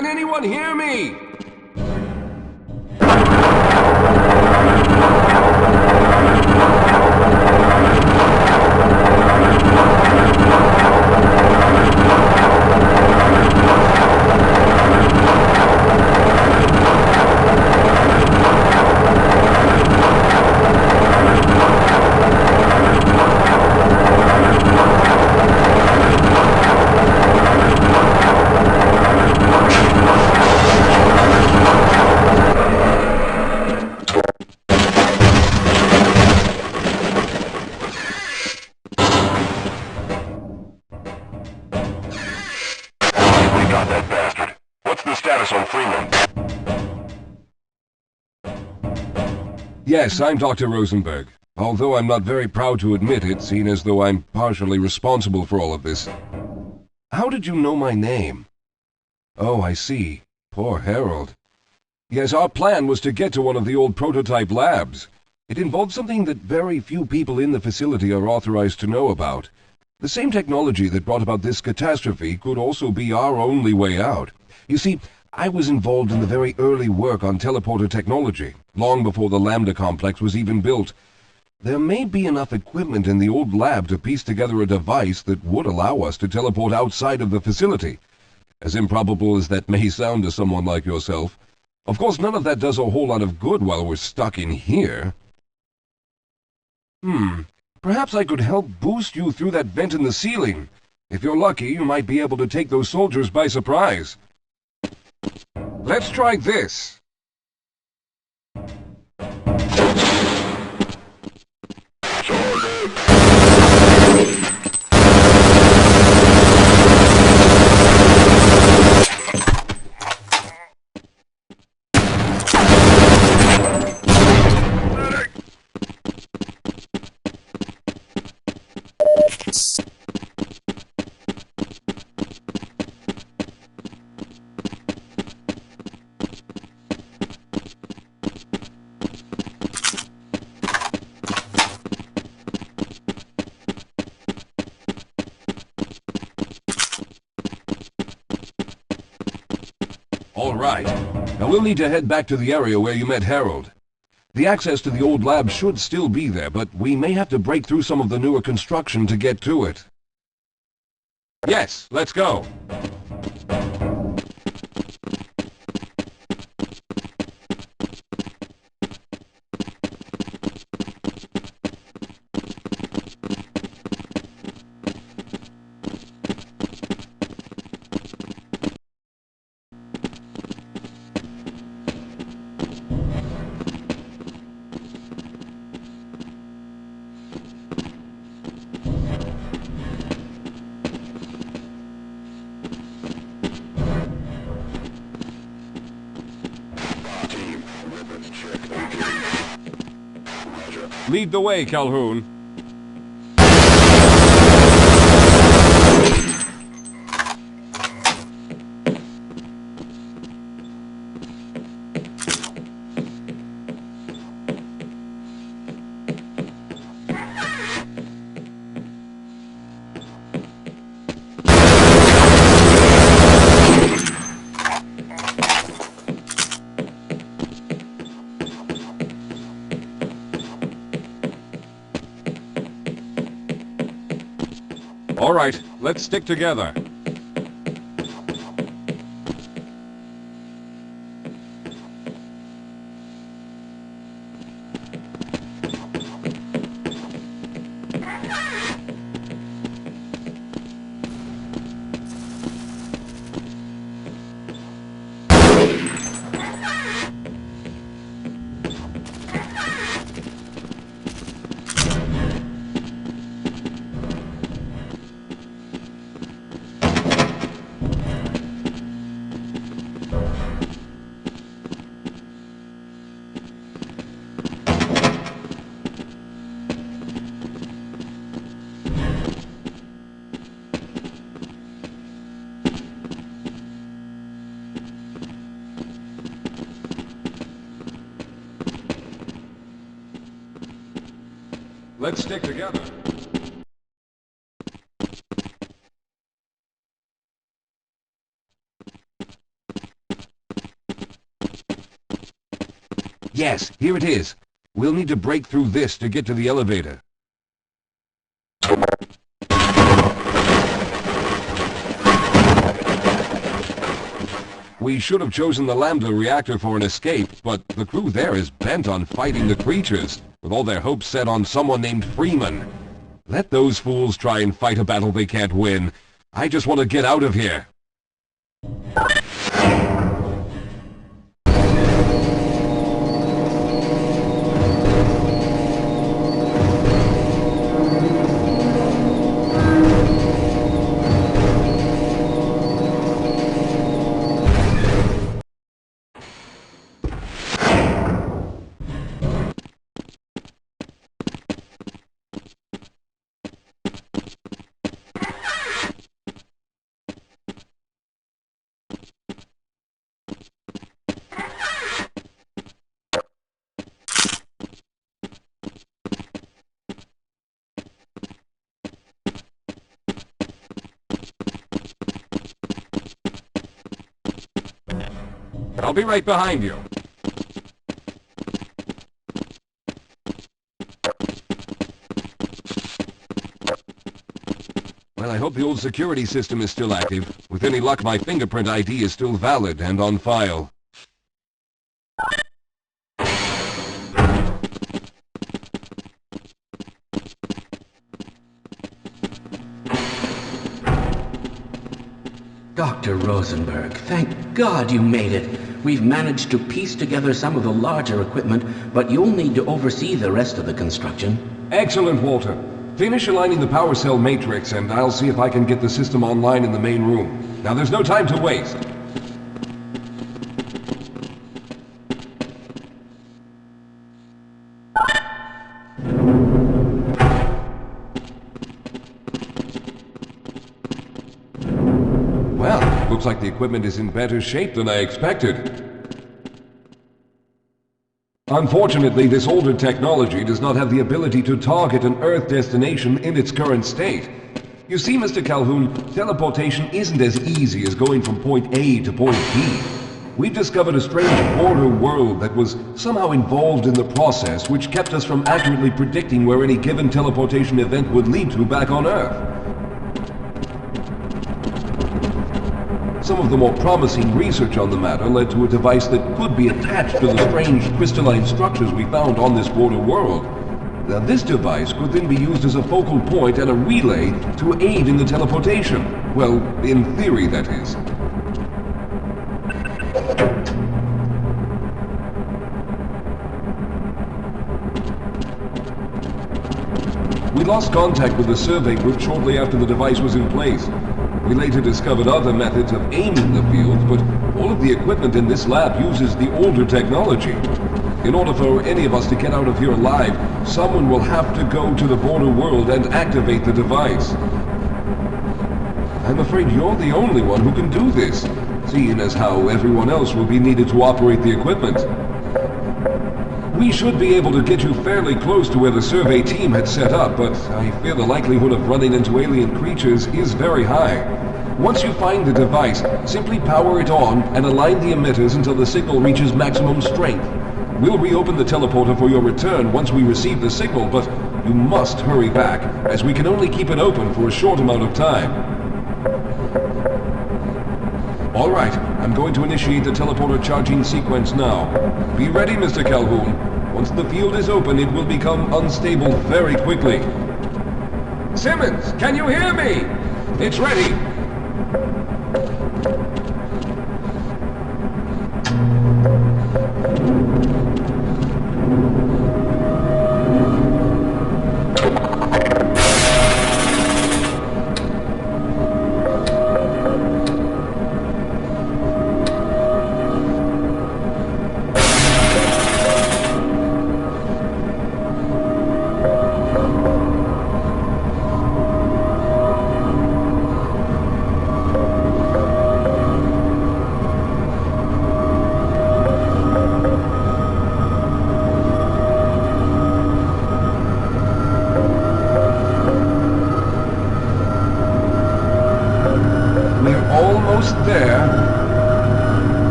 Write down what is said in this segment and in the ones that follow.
Can anyone hear me? Yes, I'm Dr. Rosenberg. Although I'm not very proud to admit it, seeing as though I'm partially responsible for all of this. How did you know my name? Oh, I see. Poor Harold. Yes, our plan was to get to one of the old prototype labs. It involved something that very few people in the facility are authorized to know about. The same technology that brought about this catastrophe could also be our only way out. You see, I was involved in the very early work on teleporter technology, long before the Lambda complex was even built. There may be enough equipment in the old lab to piece together a device that would allow us to teleport outside of the facility. As improbable as that may sound to someone like yourself. Of course, none of that does a whole lot of good while we're stuck in here. Perhaps I could help boost you through that vent in the ceiling. If you're lucky, you might be able to take those soldiers by surprise. Let's try this. All right. Now we'll need to head back to the area where you met Harold. The access to the old lab should still be there, but we may have to break through some of the newer construction to get to it. Yes, let's go. Lead the way, Calhoun. All right, let's stick together. Let's stick together. Yes, here it is. We'll need to break through this to get to the elevator. We should have chosen the Lambda reactor for an escape, but the crew there is bent on fighting the creatures, with all their hopes set on someone named Freeman. Let those fools try and fight a battle they can't win. I just want to get out of here. I'll be right behind you. Well, I hope the old security system is still active. With any luck, my fingerprint ID is still valid and on file. Dr. Rosenberg, thank God you made it. We've managed to piece together some of the larger equipment, but you'll need to oversee the rest of the construction. Excellent, Walter. Finish aligning the power cell matrix, and I'll see if I can get the system online in the main room. Now, there's no time to waste. Well, looks like the equipment is in better shape than I expected. Unfortunately, this older technology does not have the ability to target an Earth destination in its current state. You see, Mr. Calhoun, teleportation isn't as easy as going from point A to point B. We've discovered a strange border world that was somehow involved in the process, which kept us from accurately predicting where any given teleportation event would lead to back on Earth. Some of the more promising research on the matter led to a device that could be attached to the strange crystalline structures we found on this border world. Now, this device could then be used as a focal point and a relay to aid in the teleportation. Well, in theory, that is. We lost contact with the survey group shortly after the device was in place. We later discovered other methods of aiming the fields, but all of the equipment in this lab uses the older technology. In order for any of us to get out of here alive, someone will have to go to the border world and activate the device. I'm afraid you're the only one who can do this, seeing as how everyone else will be needed to operate the equipment. We should be able to get you fairly close to where the survey team had set up, but I fear the likelihood of running into alien creatures is very high. Once you find the device, simply power it on and align the emitters until the signal reaches maximum strength. We'll reopen the teleporter for your return once we receive the signal, but you must hurry back, as we can only keep it open for a short amount of time. All right, I'm going to initiate the teleporter charging sequence now. Be ready, Mr. Calhoun. Once the field is open, it will become unstable very quickly. Simmons, can you hear me? It's ready.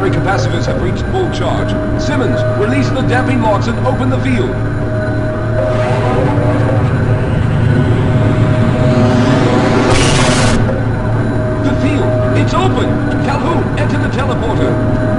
primary capacitors have reached full charge. Simmons, release the damping locks and open the field. The field! It's open! Calhoun, enter the teleporter!